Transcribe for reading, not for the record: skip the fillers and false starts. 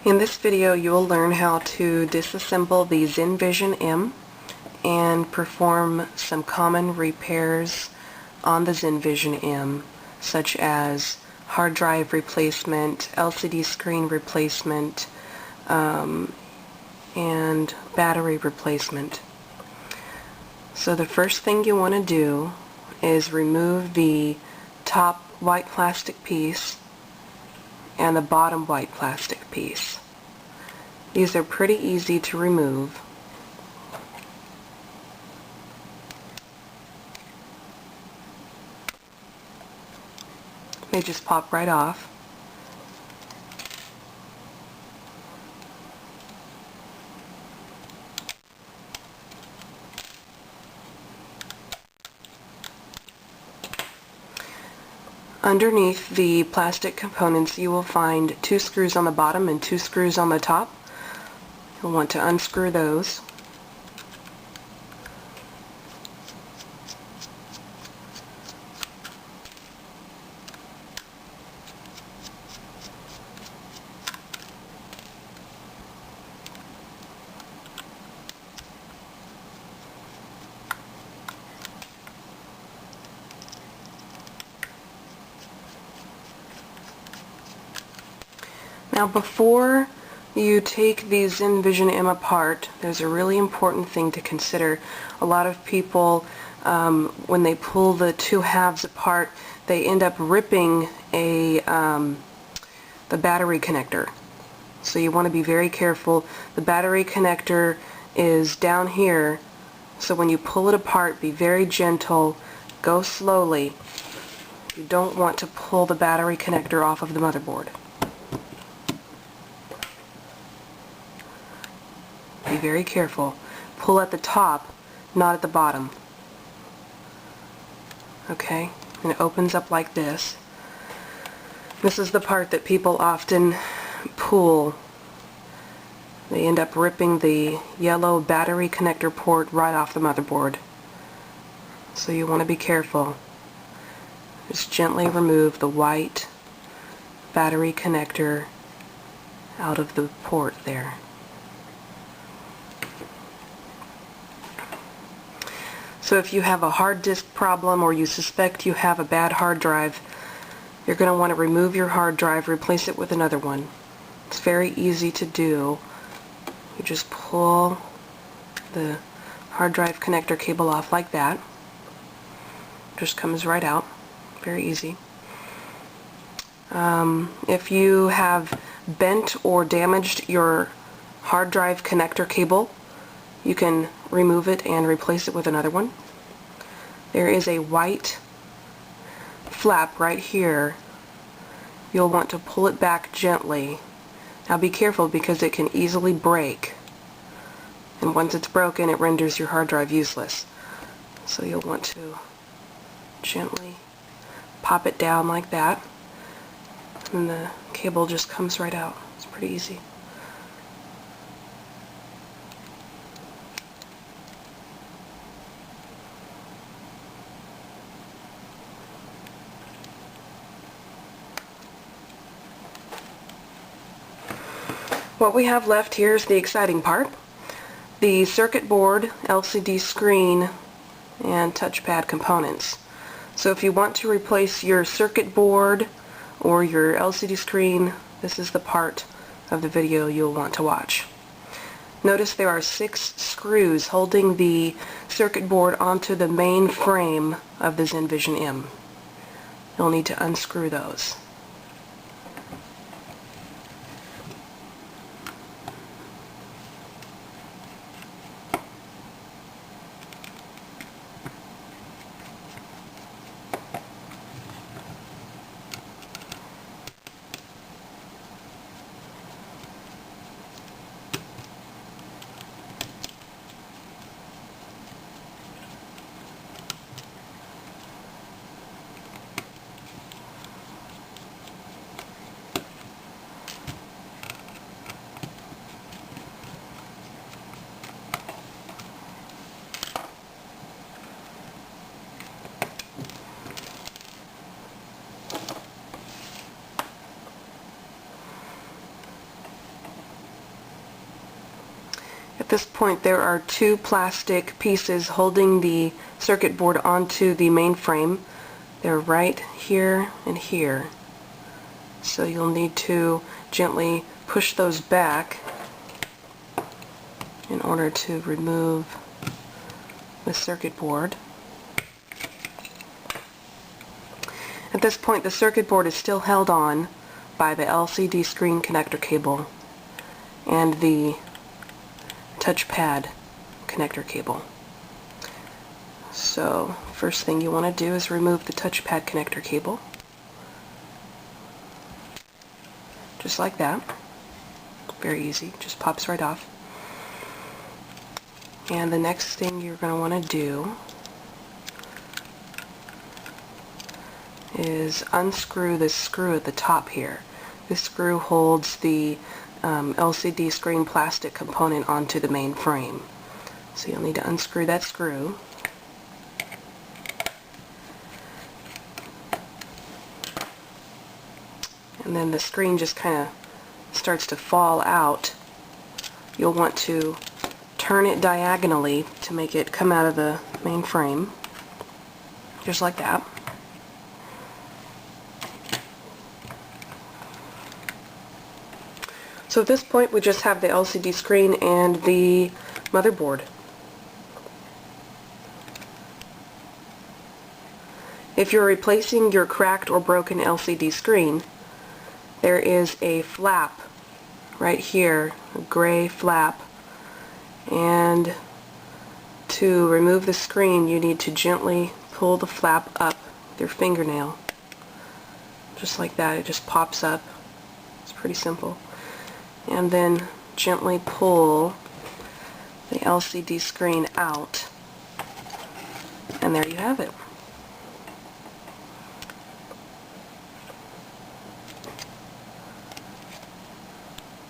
In this video you will learn how to disassemble the Zen Vision M and perform some common repairs on the Zen Vision M, such as hard drive replacement, LCD screen replacement, and battery replacement. So the first thing you want to do is remove the top white plastic piece and the bottom white plastic piece. These are pretty easy to remove. They just pop right off. Underneath the plastic components you will find 2 screws on the bottom and 2 screws on the top. You'll want to unscrew those. Now before you take the Zen Vision M apart, there's a really important thing to consider. A lot of people, when they pull the two halves apart, they end up ripping the battery connector. So you want to be very careful. The battery connector is down here, so when you pull it apart, be very gentle, go slowly. You don't want to pull the battery connector off of the motherboard. Be very careful. Pull at the top, not at the bottom. Okay? And it opens up like this. This is the part that people often pull. They end up ripping the yellow battery connector port right off the motherboard. So you want to be careful. Just gently remove the white battery connector out of the port there. So if you have a hard disk problem or you suspect you have a bad hard drive, you're going to want to remove your hard drive, replace it with another one. It's very easy to do. You just pull the hard drive connector cable off like that. Just comes right out. Very easy. If you have bent or damaged your hard drive connector cable, you can remove it and replace it with another one. There is a white flap right here. You'll want to pull it back gently. Now be careful because it can easily break. And once it's broken, it renders your hard drive useless. So you'll want to gently pop it down like that. And the cable just comes right out. It's pretty easy. What we have left here is the exciting part. The circuit board, LCD screen, and touchpad components. So if you want to replace your circuit board or your LCD screen, this is the part of the video you'll want to watch. Notice there are 6 screws holding the circuit board onto the main frame of the Zen Vision M. You'll need to unscrew those. At this point there are two plastic pieces holding the circuit board onto the main frame. They're right here and here. So you'll need to gently push those back in order to remove the circuit board. At this point the circuit board is still held on by the LCD screen connector cable and the touchpad connector cable. So first thing you want to do is remove the touchpad connector cable. Just like that. Very easy, just pops right off. And the next thing you're going to want to do is unscrew this screw at the top here. This screw holds the LCD screen plastic component onto the main frame. So you'll need to unscrew that screw. And then the screen just kind of starts to fall out. You'll want to turn it diagonally to make it come out of the main frame. Just like that. So at this point we just have the LCD screen and the motherboard. If you're replacing your cracked or broken LCD screen, there is a flap right here, a gray flap, and to remove the screen you need to gently pull the flap up with your fingernail. Just like that, it just pops up. It's pretty simple. And then gently pull the LCD screen out, and there you have it.